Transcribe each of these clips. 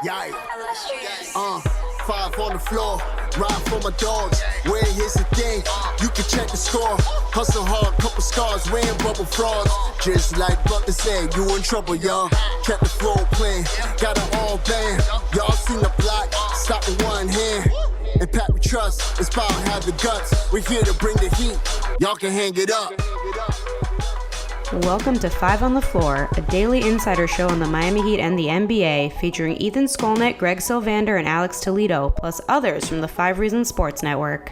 Yeah. 5 on the floor, ride for my dogs. Where here's the thing, you can check the score. Hustle hard, couple scars, wearing bubble frauds. Just like Butler said, you in trouble, y'all. Kept the floor playing, got it all banned. Y'all seen the block, stop with one hand. And Pat we trust, it's power, have the guts. We're here to bring the heat, y'all can hang it up. Welcome to 5 on the Floor, a daily insider show on the Miami Heat and the NBA, featuring Ethan Skolnick, Greg Sylvander, and Alex Toledo, plus others from the 5 Reasons Sports Network.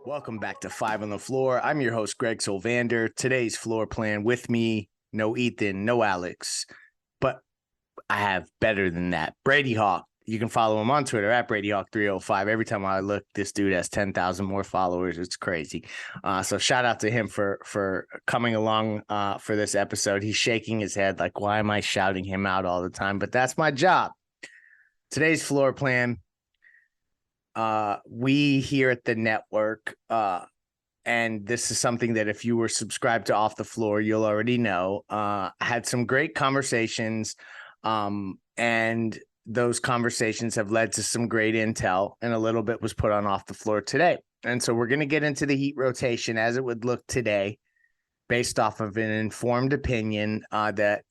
Welcome back to 5 on the Floor. I'm your host, Greg Sylvander. Today's floor plan with me, no Ethan, no Alex, but I have better than that. Brady Hawk. You can follow him on Twitter at BradyHawk305. Every time I look, this dude has 10,000 more followers. It's crazy. So shout out to him for coming along for this episode. He's shaking his head like, why am I shouting him out all the time? But that's my job. Today's floor plan, we here at the network, and this is something that if you were subscribed to Off the Floor, you'll already know, had some great conversations, and those conversations have led to some great intel, and a little bit was put on Off the Floor today. And so we're going to get into the Heat rotation as it would look today, based off of an informed opinion that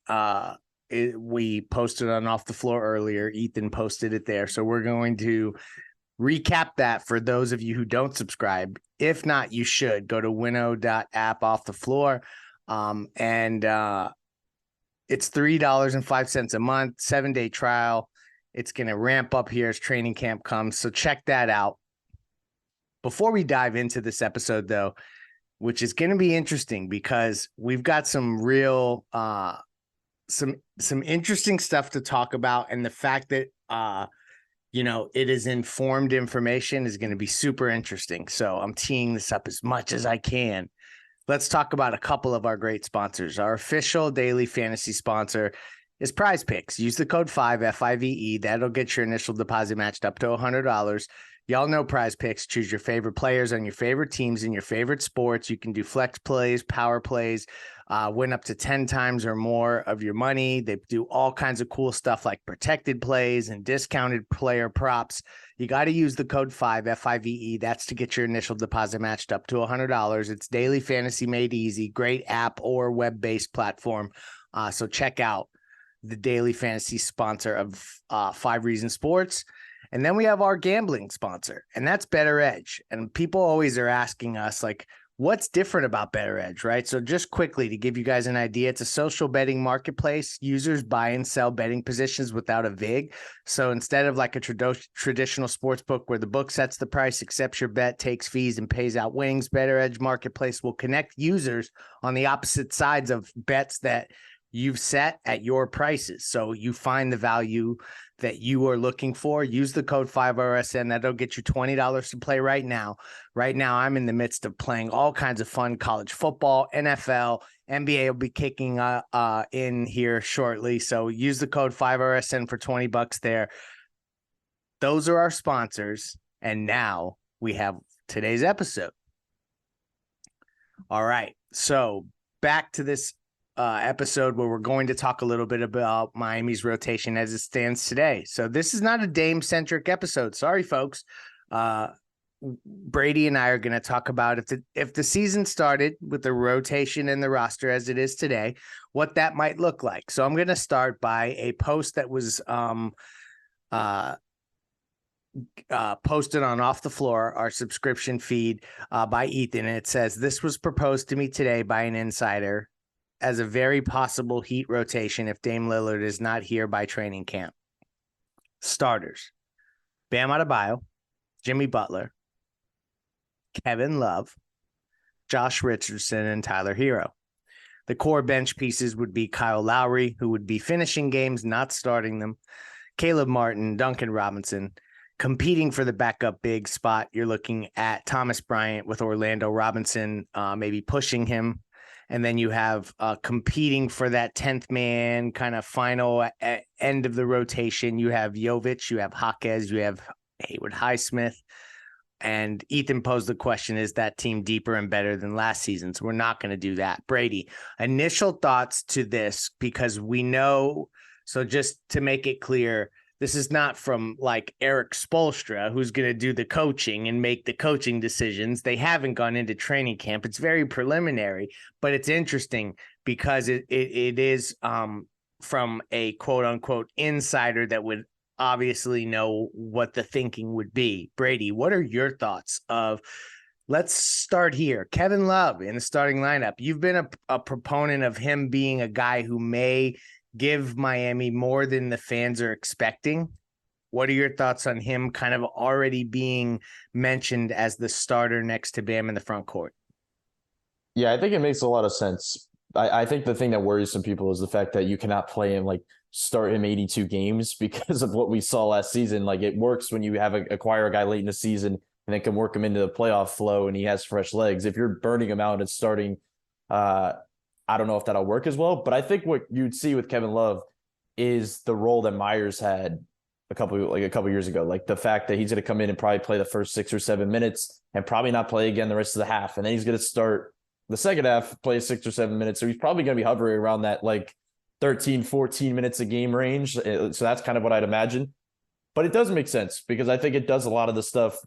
we posted on Off the Floor earlier. Ethan posted it there. So we're going to recap that for those of you who don't subscribe. If not, you should go to winnow.app off the floor. And it's $3.05 a month, 7-day trial. It's going to ramp up here as training camp comes. So check that out. Before we dive into this episode, though, which is going to be interesting because we've got some real, some interesting stuff to talk about. And the fact that, it is informed information is going to be super interesting. So I'm teeing this up as much as I can. Let's talk about a couple of our great sponsors. Our official daily fantasy sponsor is Prize Picks. Use the code 5, F-I-V-E. That'll get your initial deposit matched up to $100. Y'all know Prize Picks. Choose your favorite players on your favorite teams in your favorite sports. You can do flex plays, power plays, win up to 10 times or more of your money. They do all kinds of cool stuff like protected plays and discounted player props. You got to use the code 5, F-I-V-E. That's to get your initial deposit matched up to $100. It's daily fantasy made easy, great app or web-based platform. So check out the daily fantasy sponsor of 5 Reasons Sports. And then we have our gambling sponsor, and that's Better Edge. And people always are asking us, like, what's different about Better Edge, right? So just quickly to give you guys an idea, it's a social betting marketplace. Users buy and sell betting positions without a VIG. So instead of like a traditional sports book where the book sets the price, accepts your bet, takes fees, and pays out winnings, Better Edge Marketplace will connect users on the opposite sides of bets that you've set at your prices. So you find the value that you are looking for. Use the code 5RSN. That'll get you $20 to play right now. Right now, I'm in the midst of playing all kinds of fun college football, NFL, NBA will be kicking in here shortly. So use the code 5RSN for $20 there. Those are our sponsors. And now we have today's episode. All right. So back to this episode where we're going to talk a little bit about Miami's rotation as it stands today. So this is not a Dame-centric episode. Sorry, folks. Brady and I are going to talk about if the season started with the rotation and the roster as it is today, what that might look like. So I'm going to start by a post that was posted on Off the Floor, our subscription feed, by Ethan. And it says, "This was proposed to me today by an insider as a very possible Heat rotation if Dame Lillard is not here by training camp. Starters: Bam Adebayo, Jimmy Butler, Kevin Love, Josh Richardson, and Tyler Hero. The core bench pieces would be Kyle Lowry, who would be finishing games, not starting them, Caleb Martin, Duncan Robinson. Competing for the backup big spot, you're looking at Thomas Bryant with Orlando Robinson, maybe pushing him. And then you have competing for that 10th man kind of final end of the rotation. You have Jovic, you have Jaquez, you have Haywood Highsmith. And Ethan posed the question, is that team deeper and better than last season? So we're not going to do that. Brady, initial thoughts to this, because we know, so just to make it clear, this is not from like Eric Spoelstra, who's going to do the coaching and make the coaching decisions. They haven't gone into training camp. It's very preliminary, but it's interesting because it is from a quote unquote insider that would obviously know what the thinking would be. Brady, what are your thoughts of, let's start here, Kevin Love in the starting lineup? You've been a proponent of him being a guy who may give Miami more than the fans are expecting. What are your thoughts on him kind of already being mentioned as the starter next to Bam in the front court? Yeah, I think it makes a lot of sense. I think the thing that worries some people is the fact that you cannot play him, like start him 82 games because of what we saw last season. Like, it works when you acquire a guy late in the season and then can work him into the playoff flow and he has fresh legs. If you're burning him out and starting, I don't know if that'll work as well. But I think what you'd see with Kevin Love is the role that Myers had a couple years ago. Like the fact that he's going to come in and probably play the first 6 or 7 minutes and probably not play again the rest of the half. And then he's going to start the second half, play 6 or 7 minutes. So he's probably going to be hovering around that like 13, 14 minutes a game range. So that's kind of what I'd imagine. But it does make sense because I think it does a lot of the stuff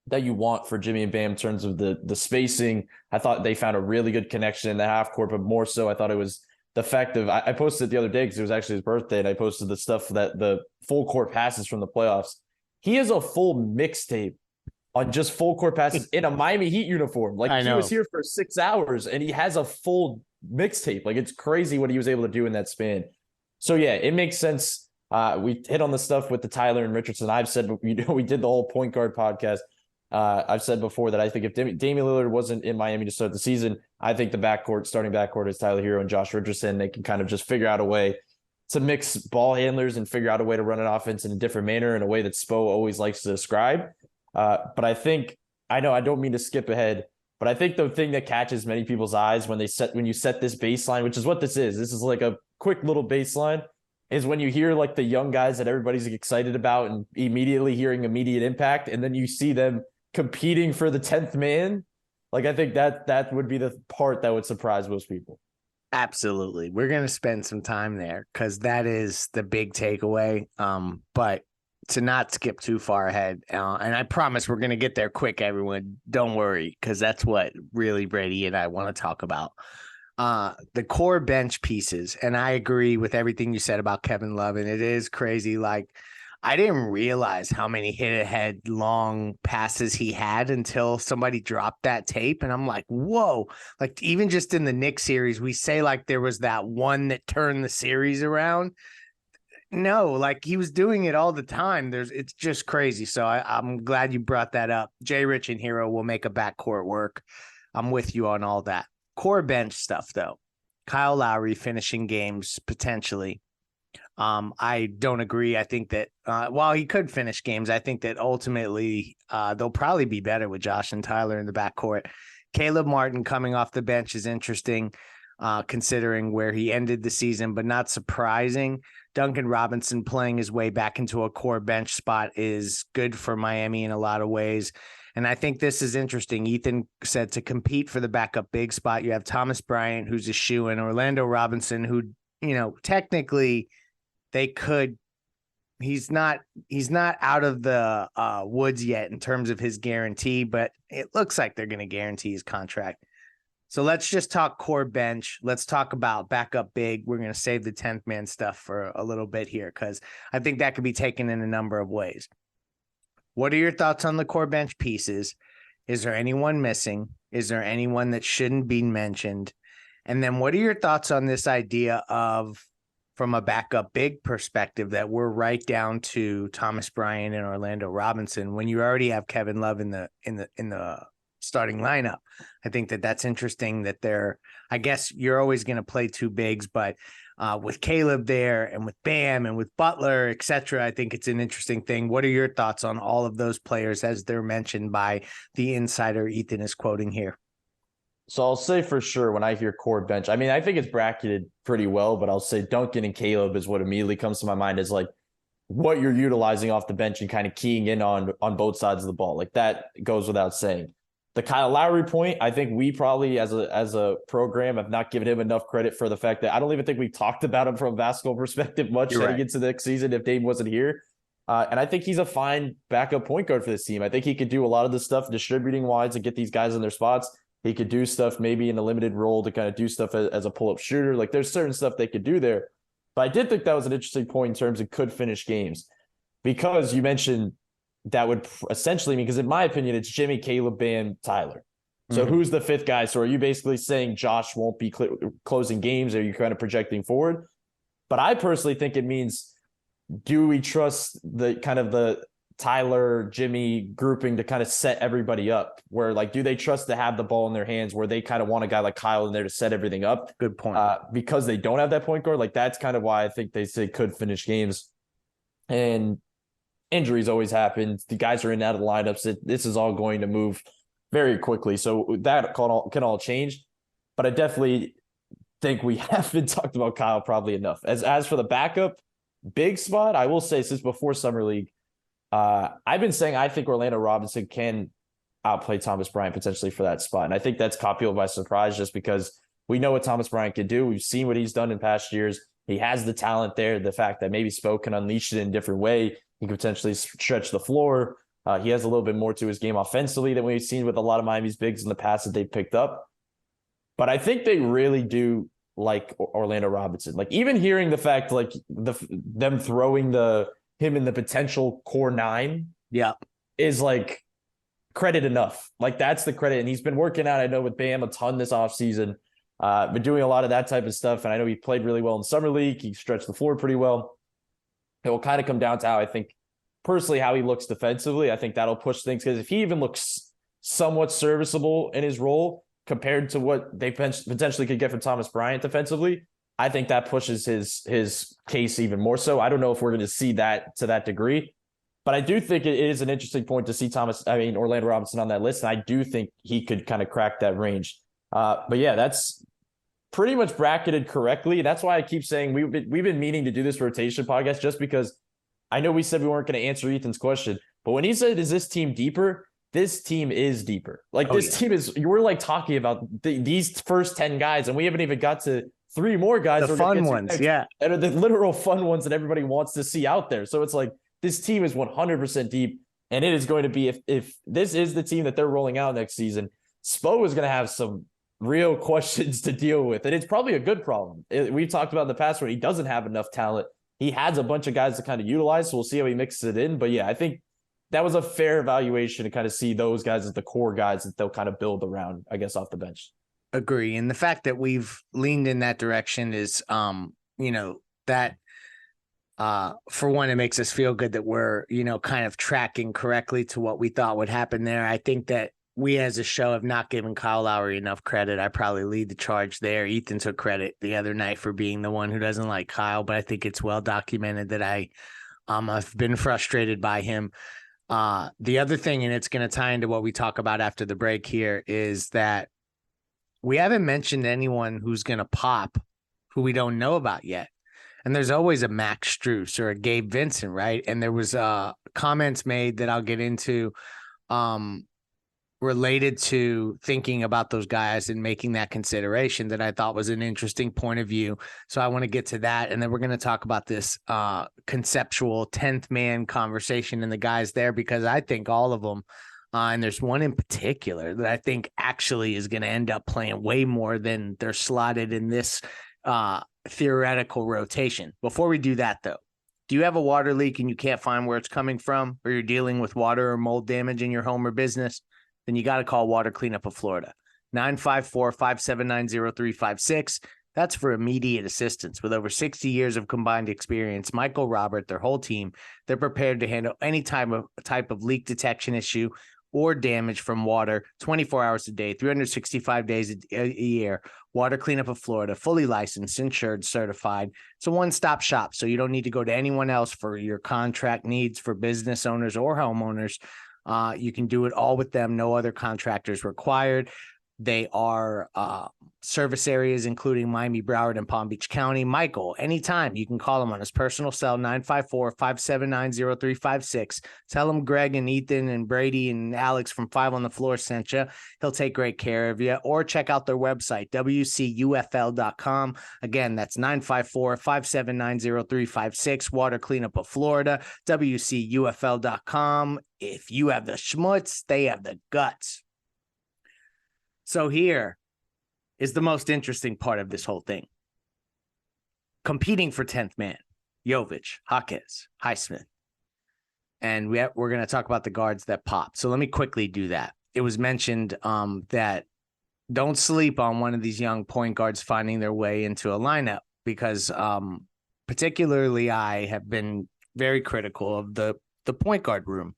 that you want for Jimmy and Bam in terms of the spacing. I thought they found a really good connection in the half court, but more so I thought it was the fact of, I posted it the other day because it was actually his birthday, and I posted the stuff that the full court passes from the playoffs. He has a full mixtape on just full court passes in a Miami Heat uniform. Like, he was here for 6 hours and he has a full mixtape. Like, it's crazy what he was able to do in that span. So yeah, it makes sense. We hit on the stuff with the Tyler and Richardson. I've said, we did the whole point guard podcast. I've said before that I think if Damian Lillard wasn't in Miami to start the season, I think the starting backcourt is Tyler Hero and Josh Richardson. They can kind of just figure out a way to mix ball handlers and figure out a way to run an offense in a different manner, in a way that Spo always likes to describe. But I think, I know I don't mean to skip ahead, but I think the thing that catches many people's eyes when you set this baseline, which is what this is like a quick little baseline, is when you hear like the young guys that everybody's excited about and immediately hearing immediate impact, and then you see them competing for the 10th man. Like, I think that would be the part that would surprise most people. Absolutely. We're going to spend some time there because that is the big takeaway. But to not skip too far ahead, and I promise we're going to get there quick, everyone. Don't worry, because that's what really Brady and I want to talk about. The core bench pieces, and I agree with everything you said about Kevin Love, and it is crazy. Like, I didn't realize how many hit-ahead long passes he had until somebody dropped that tape, and I'm like, whoa. Like, even just in the Knicks series, we say, like, there was that one that turned the series around. No, like, he was doing it all the time. It's just crazy. So I'm glad you brought that up. Jay Rich and Hero will make a backcourt work. I'm with you on all that. Core bench stuff, though. Kyle Lowry finishing games, potentially. I don't agree. I think that while he could finish games, I think that ultimately they'll probably be better with Josh and Tyler in the backcourt. Caleb Martin coming off the bench is interesting, considering where he ended the season, but not surprising. Duncan Robinson playing his way back into a core bench spot is good for Miami in a lot of ways. And I think this is interesting. Ethan said to compete for the backup big spot, you have Thomas Bryant, who's a shoo-in, Orlando Robinson, who, technically they could, he's not out of the woods yet in terms of his guarantee, but it looks like they're going to guarantee his contract. So let's just talk core bench. Let's talk about backup big. We're going to save the 10th man stuff for a little bit here, because I think that could be taken in a number of ways. What are your thoughts on the core bench pieces? Is there anyone missing? Is there anyone that shouldn't be mentioned? And then what are your thoughts on this idea of, from a backup big perspective, that we're right down to Thomas Bryant and Orlando Robinson when you already have Kevin Love in the starting lineup? I think that's interesting that I guess you're always going to play two bigs, but with Caleb there and with Bam and with Butler, et cetera, I think it's an interesting thing. What are your thoughts on all of those players as they're mentioned by the insider Ethan is quoting here? So I'll say for sure when I hear core bench, I mean, I think it's bracketed pretty well, but I'll say Duncan and Caleb is what immediately comes to my mind, is like what you're utilizing off the bench and kind of keying in on both sides of the ball. Like that goes without saying. The Kyle Lowry point, I think we probably as a program have not given him enough credit for the fact that I don't even think we talked about him from a basketball perspective much heading into the next season if Dame wasn't here. And I think he's a fine backup point guard for this team. I think he could do a lot of the stuff distributing wise and get these guys in their spots. He could do stuff maybe in a limited role to kind of do stuff as a pull-up shooter. Like there's certain stuff they could do there. But I did think that was an interesting point in terms of could finish games, because you mentioned that would essentially mean, because in my opinion, it's Jimmy, Caleb, Bam, Tyler. So who's the fifth guy? So are you basically saying Josh won't be closing games? Or are you kind of projecting forward? But I personally think it means, do we trust the kind of the Tyler, Jimmy grouping to kind of set everybody up? Where like, do they trust to have the ball in their hands where they kind of want a guy like Kyle in there to set everything up? Good point. Because they don't have that point guard. Like that's kind of why I think they say could finish games. And injuries always happen. The guys are in and out of the lineups. This is all going to move very quickly. So that can all change. But I definitely think we haven't talked about Kyle probably enough. As for the backup big spot, I will say since before Summer League, I've been saying I think Orlando Robinson can outplay Thomas Bryant potentially for that spot. And I think that's caught people by surprise just because we know what Thomas Bryant can do. We've seen what he's done in past years. He has the talent there. The fact that maybe Spo can unleash it in a different way. He can potentially stretch the floor. He has a little bit more to his game offensively than we've seen with a lot of Miami's bigs in the past that they've picked up. But I think they really do like Orlando Robinson. Like even hearing the fact like them throwing him in the potential core 9 is like credit enough. Like that's the credit. And he's been working out, I know, with Bam a ton this offseason. Been doing a lot of that type of stuff. And I know he played really well in Summer League. He stretched the floor pretty well. It will kind of come down to how I think personally how he looks defensively. I think that'll push things, because if he even looks somewhat serviceable in his role compared to what they potentially could get from Thomas Bryant defensively, I think that pushes his case even more so. I don't know if we're going to see that to that degree, but I do think it is an interesting point to see Orlando Robinson on that list. And I do think he could kind of crack that range. But yeah, that's pretty much bracketed correctly. That's why I keep saying we've been meaning to do this rotation podcast, just because I know we said we weren't going to answer Ethan's question, but when he said, is this team deeper? This team is deeper. Like team is, we're like talking about these first 10 guys, and we haven't even got to 3 more guys. The fun ones. Yeah. And are the literal fun ones that everybody wants to see out there. So it's like, this team is 100% deep, and it is going to be, if this is the team that they're rolling out next season, Spo is going to have some real questions to deal with. And it's probably a good problem. We've talked about in the past where he doesn't have enough talent. He has a bunch of guys to kind of utilize, so we'll see how he mixes it in. But yeah, I think that was a fair evaluation to kind of see those guys as the core guys that they'll kind of build around, I guess, off the bench. Agree. And the fact that we've leaned in that direction is, that for one, it makes us feel good that we're, kind of tracking correctly to what we thought would happen there. I think that we as a show have not given Kyle Lowry enough credit. I probably lead the charge there. Ethan took credit the other night for being the one who doesn't like Kyle, but I think it's well documented that I've been frustrated by him. The other thing, and it's going to tie into what we talk about after the break here, is that we haven't mentioned anyone who's going to pop who we don't know about yet. And there's always a Max Strus or a Gabe Vincent, right? And there was comments made that I'll get into related to thinking about those guys and making that consideration that I thought was an interesting point of view. So I want to get to that. And then we're going to talk about this conceptual 10th man conversation and the guys there, because I think all of them, and there's one in particular that I think actually is going to end up playing way more than they're slotted in this theoretical rotation. Before we do that, though, do you have a water leak and you can't find where it's coming from, or you're dealing with water or mold damage in your home or business? Then you got to call Water Cleanup of Florida, 954-579-0356. That's for immediate assistance. With over 60 years of combined experience, Michael, Robert, their whole team, they're prepared to handle any type of leak detection issue or damage from water 24 hours a day, 365 days a year. Water Cleanup of Florida, fully licensed, insured, certified. It's a one-stop shop, so you don't need to go to anyone else for your contract needs for business owners or homeowners. You can do it all with them. No other contractors required. They are service areas, including Miami, Broward, and Palm Beach County. Michael, anytime you can call him on his personal cell, 954-579-0356. Tell him Greg and Ethan and Brady and Alex from 5 on the Floor sent you. He'll take great care of you. Or check out their website, wcufl.com. Again, that's 954-579-0356. Water Cleanup of Florida, wcufl.com. If you have the schmutz, they have the guts. So here is the most interesting part of this whole thing. Competing for 10th man, Jovic, Jaquez, Highsmith. And we're going to talk about the guards that pop. So let me quickly do that. It was mentioned that don't sleep on one of these young point guards finding their way into a lineup, because particularly I have been very critical of the point guard room.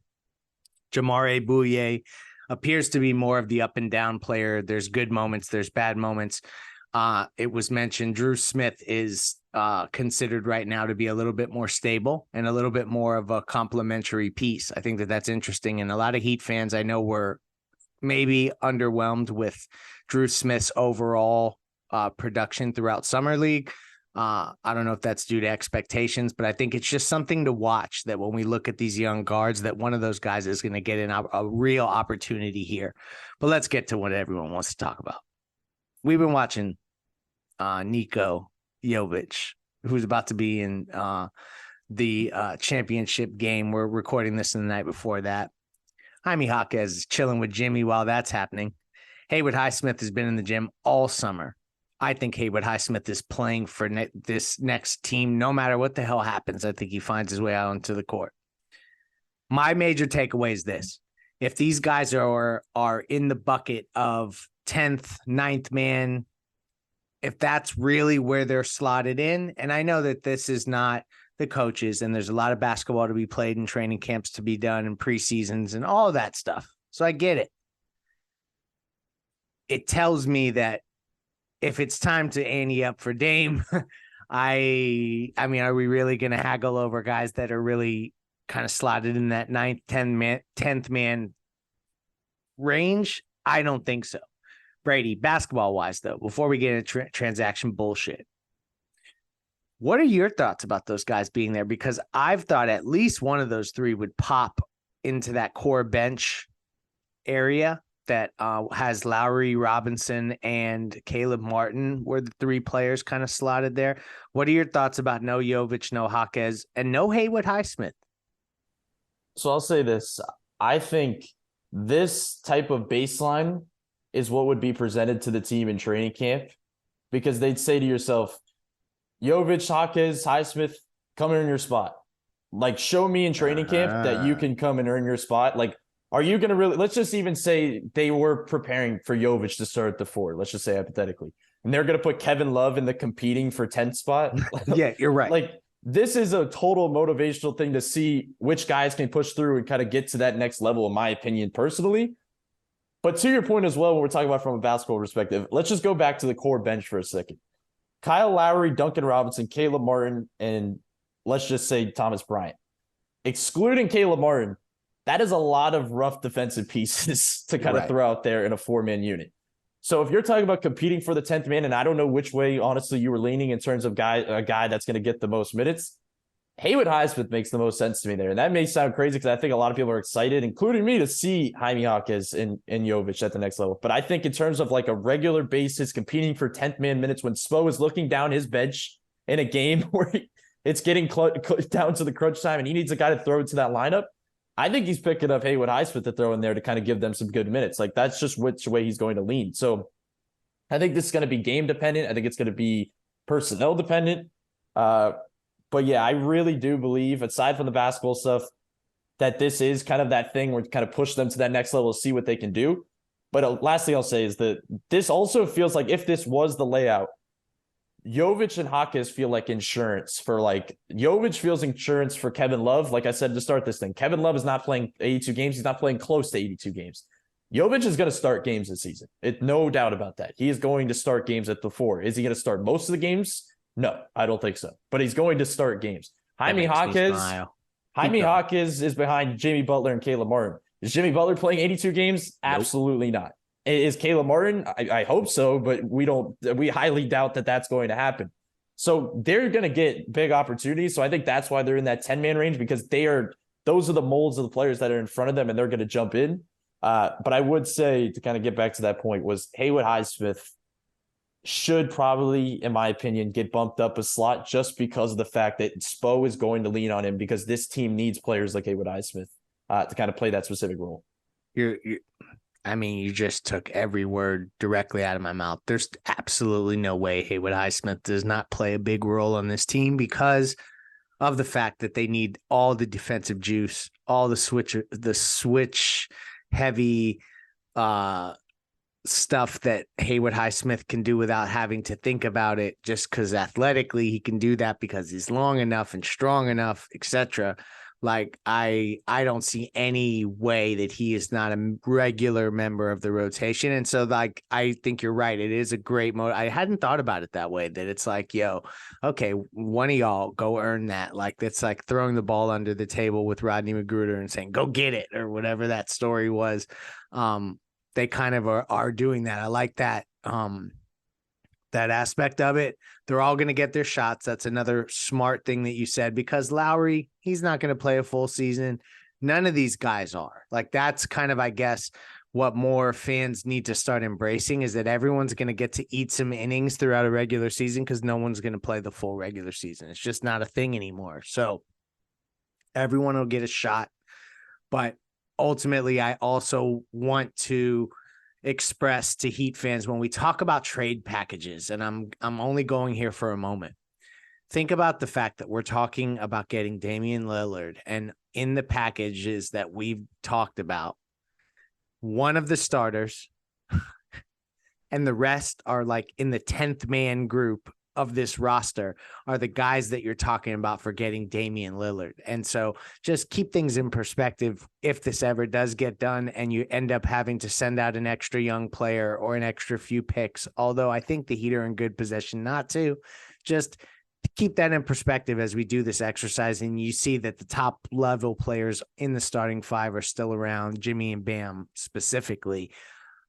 Jamare Bouye appears to be more of the up and down player. There's good moments, there's bad moments. It was mentioned Drew Smith is considered right now to be a little bit more stable and a little bit more of a complementary piece. I think that's interesting. And a lot of Heat fans I know were maybe underwhelmed with Drew Smith's overall production throughout Summer League. I don't know if that's due to expectations, but I think it's just something to watch, that when we look at these young guards, that one of those guys is going to get a real opportunity here. But let's get to what everyone wants to talk about. We've been watching Nico Jovic, who's about to be in the championship game. We're recording this in the night before that. Jaime Jaquez is chilling with Jimmy while that's happening. Haywood Highsmith has been in the gym all summer. I think Haywood Highsmith is playing for this next team. No matter what the hell happens, I think he finds his way out onto the court. My major takeaway is this. If these guys are in the bucket of 10th, 9th man, if that's really where they're slotted in, and I know that this is not the coaches, and there's a lot of basketball to be played and training camps to be done and preseasons and all of that stuff. So I get it. It tells me that if it's time to ante up for Dame, I mean, are we really going to haggle over guys that are really kind of slotted in that 9th, 10th man range? I don't think so. Brady, basketball-wise, though, before we get into transaction bullshit, what are your thoughts about those guys being there? Because I've thought at least one of those three would pop into that core bench area that has Lowry, Robinson, and Caleb Martin were the three players kind of slotted there. What are your thoughts about no Jovic, no Jaquez, and no Haywood Highsmith? So I'll say this. I think this type of baseline is what would be presented to the team in training camp, because they'd say to yourself, Jovic, Jaquez, Highsmith, come and earn your spot. Like, show me in training camp that you can come and earn your spot. Like, are you going to really – let's just even say they were preparing for Jovic to start at the 4, let's just say hypothetically. And they're going to put Kevin Love in the competing for 10th spot. Yeah, you're right. Like, this is a total motivational thing to see which guys can push through and kind of get to that next level, in my opinion, personally. But to your point as well, when we're talking about from a basketball perspective, let's just go back to the core bench for a second. Kyle Lowry, Duncan Robinson, Caleb Martin, and let's just say Thomas Bryant. Excluding Caleb Martin, that is a lot of rough defensive pieces to kind of throw out there in a 4-man unit. So if you're talking about competing for the 10th man, and I don't know which way, honestly, you were leaning in terms of a guy that's going to get the most minutes, Haywood Highsmith makes the most sense to me there. And that may sound crazy because I think a lot of people are excited, including me, to see Jaime Jaquez and Jovic at the next level. But I think in terms of like a regular basis competing for 10th man minutes, when Spo is looking down his bench in a game where it's getting down to the crunch time and he needs a guy to throw into that lineup, I think he's picking up Haywood Highsmith to throw in there to kind of give them some good minutes. Like, that's just which way he's going to lean. So I think this is going to be game dependent. I think it's going to be personnel dependent. But yeah, I really do believe, aside from the basketball stuff, that this is kind of that thing where kind of push them to that next level to see what they can do. But last thing I'll say is that this also feels like, if this was the layout, Jovic and Jaquez feel like insurance for Jovic feels insurance for Kevin Love. Like I said to start this thing, Kevin Love is not playing 82 games. He's not playing close to 82 games. Jovic is going to start games this season. No doubt about that. He is going to start games at the 4. Is he going to start most of the games? No, I don't think so. But he's going to start games. Jaime Jaquez is behind Jimmy Butler and Caleb Martin. Is Jimmy Butler playing 82 games? Nope. Absolutely not. Is Caleb Martin? I hope so, but we highly doubt that that's going to happen. So they're going to get big opportunities. So I think that's why they're in that 10-man range, because those are the molds of the players that are in front of them and they're going to jump in. But I would say, to kind of get back to that point, was Haywood Highsmith should probably, in my opinion, get bumped up a slot just because of the fact that Spo is going to lean on him, because this team needs players like Haywood Highsmith to kind of play that specific role. You just took every word directly out of my mouth. There's absolutely no way Haywood Highsmith does not play a big role on this team because of the fact that they need all the defensive juice, all the switch heavy stuff that Haywood Highsmith can do without having to think about it, just because athletically he can do that because he's long enough and strong enough, etc. Like I don't see any way that he is not a regular member of the rotation. And so like, I think you're right. It is a great mode. I hadn't thought about it that way, that it's like, yo, okay, one of y'all go earn that. Like, that's like throwing the ball under the table with Rodney Magruder and saying, go get it, or whatever that story was. They kind of are doing that. I like that. That aspect of it. They're all going to get their shots. That's another smart thing that you said, because Lowry, he's not going to play a full season. None of these guys are. Like, that's kind of, I guess, what more fans need to start embracing, is that everyone's going to get to eat some innings throughout a regular season, because no one's going to play the full regular season. It's just not a thing anymore. So everyone will get a shot. But ultimately, I also want to express to Heat fans, when we talk about trade packages, and I'm only going here for a moment, think about the fact that we're talking about getting Damian Lillard, and in the packages that we've talked about, one of the starters and the rest are like in the 10th man group of this roster are the guys that you're talking about for getting Damian Lillard. And so just keep things in perspective. If this ever does get done and you end up having to send out an extra young player or an extra few picks, although I think the Heat are in good position not to, just keep that in perspective as we do this exercise. And you see that the top level players in the starting five are still around, Jimmy and Bam specifically.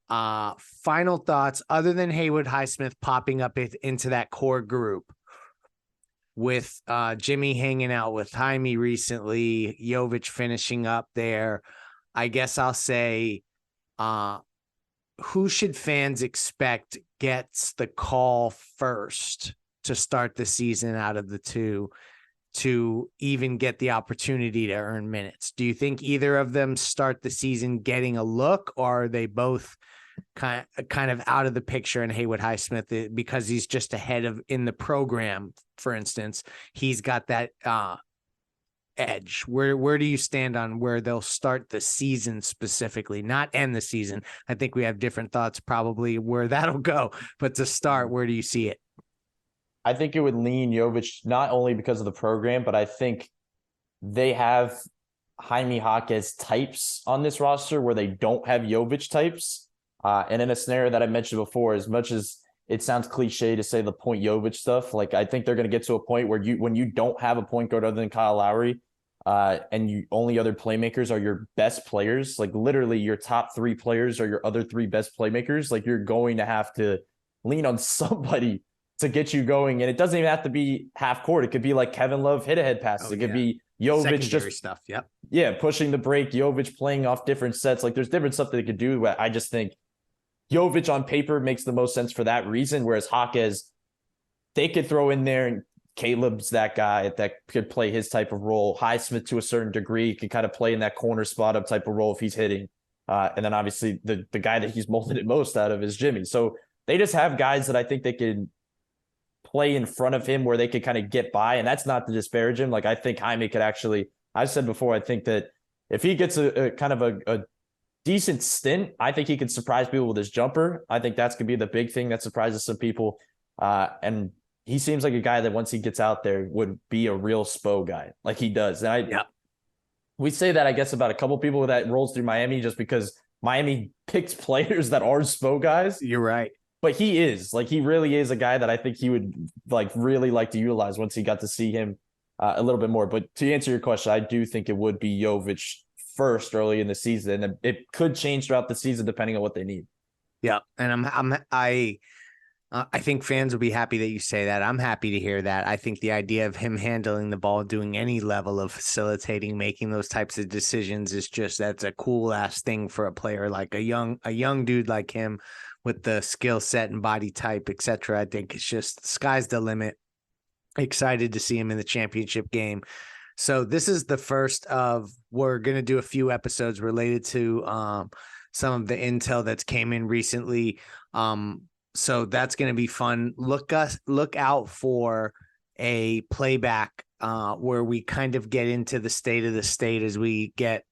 Final thoughts, other than Haywood Highsmith popping up into that core group with Jimmy hanging out with Jaime recently, Jovic finishing up there, I guess I'll say, who should fans expect gets the call first to start the season out of the two to even get the opportunity to earn minutes? Do you think either of them start the season getting a look, or are they both kind of out of the picture? And Haywood Highsmith, because he's just ahead of in the program, for instance, he's got that edge. Where do you stand on where they'll start the season specifically, not end the season? I think we have different thoughts probably where that'll go, but to start, where do you see it? I think it would lean Jovic, not only because of the program, but I think they have Jaime Hawk as types on this roster where they don't have Jovic types. And in a scenario that I mentioned before, as much as it sounds cliche to say the point Jovic stuff, like, I think they're going to get to a point where when you don't have a point guard other than Kyle Lowry, and you only other playmakers are your best players, like literally your top three players are your other three best playmakers, like you're going to have to lean on somebody to get you going. And it doesn't even have to be half court. It could be like Kevin Love hit ahead passes. It could be Jovic secondary just stuff. Yep. Yeah. Pushing the break, Jovic playing off different sets. Like, there's different stuff that they could do. I just think Jovic on paper makes the most sense for that reason. Whereas Hawkes, they could throw in there, and Caleb's that guy that could play his type of role. Highsmith, to a certain degree, could kind of play in that corner spot up type of role if he's hitting. And then obviously the guy that he's molded it most out of is Jimmy. So they just have guys that I think they can play in front of him where they could kind of get by. And that's not to disparage him. Like, I think Jaime could actually, I've said before, I think that if he gets a kind of a decent stint, I think he could surprise people with his jumper. I think that's going to be the big thing that surprises some people. And he seems like a guy that once he gets out there would be a real Spo guy, like he does. And we say that, I guess, about a couple people that rolls through Miami, just because Miami picks players that are Spo guys. You're right. But he really is a guy that I think he would really like to utilize once he got to see him a little bit more. But to answer your question, I do think it would be Jovic first early in the season, and it could change throughout the season depending on what they need. Yeah, and I think fans will be happy that you say that. I'm happy to hear that. I think the idea of him handling the ball, doing any level of facilitating, making those types of decisions is just, that's a cool ass thing for a player, like a young dude like him with the skill set and body type, etc. I think it's just, sky's the limit. Excited to see him in the championship game. So this is the first of, we're going to do a few episodes related to some of the intel that's came in recently. So that's going to be fun. Look out for a playback where we kind of get into the state of the state as we get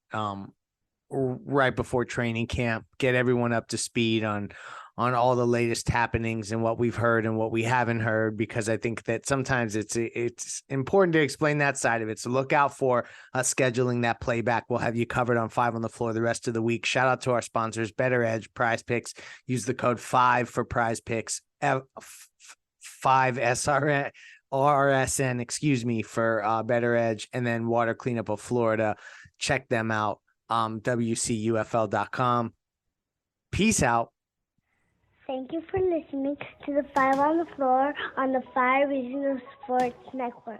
right before training camp, get everyone up to speed on all the latest happenings and what we've heard and what we haven't heard, because I think that sometimes it's important to explain that side of it. So look out for us scheduling that playback. We'll have you covered on 5 on the Floor the rest of the week. Shout out to our sponsors, Better Edge, Prize Picks. Use the code 5 for Prize Picks, 5 RSN, excuse me, for Better Edge, and then Water Cleanup of Florida. Check them out, WCUFL.com. Peace out. Thank you for listening to the 5 on the Floor on the 5 Regional Sports Network.